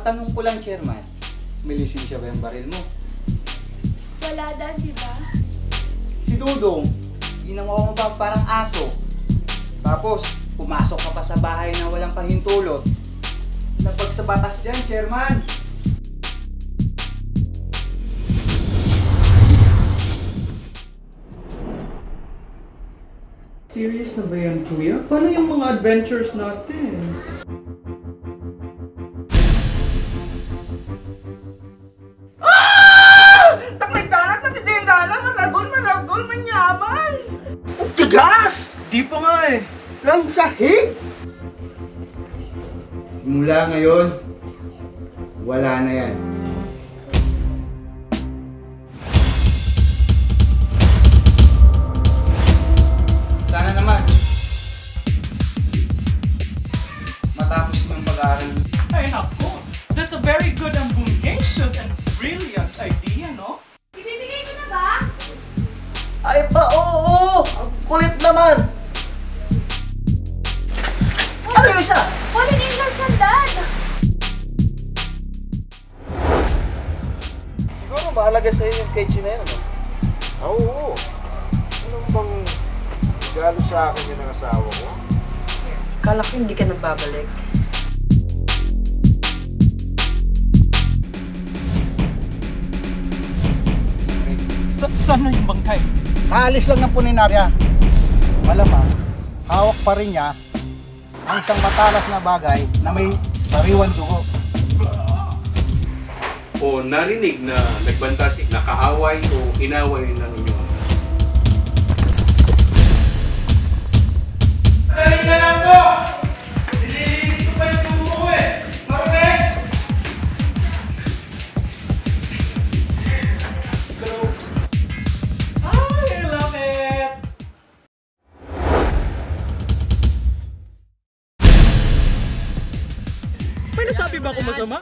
Matanong ko lang, Chairman. May lisensya ba yung baril mo? Wala, Dad, di ba? Si Dudong, ginawa mo ba parang aso? Tapos, pumasok ka pa sa bahay na walang pahintulot. Lapag sa batas dyan, Chairman. Serious na ba yan, Kuya? Paano yung mga adventures natin? Takay-dalat na pitindala, maragol, manyaman! Ang tigas! Di pa nga eh. Lang sahig! Simula ngayon, wala na yan. Sana naman, matapos mo yung pag-aaral. Ay nako! That's a very good and bodacious and brilliant idea, no? Ibibigay ko na ba? Ay pa, oo! Ang kulit naman! Ano yung isa? Fallen in love sa Dad! Siguro mahalaga sa'yo yung kay na yan, ano? Oo. Ano bang regalo sa akin yun ng asawa ko? Kala ko hindi ka nagbabalik. Saan na yung bangkay? Kaalis lang ng puninarya. Malamang, hawak pa rin niya ang isang matalas na bagay na may sariwan dugo. O narinig na nagbantasik, nakaaway o inaway ng inyong ama? Dali na lang po! Nililinis ko pa yung tubo ko eh! Marunong! I love it! May nasabi ba ako masama?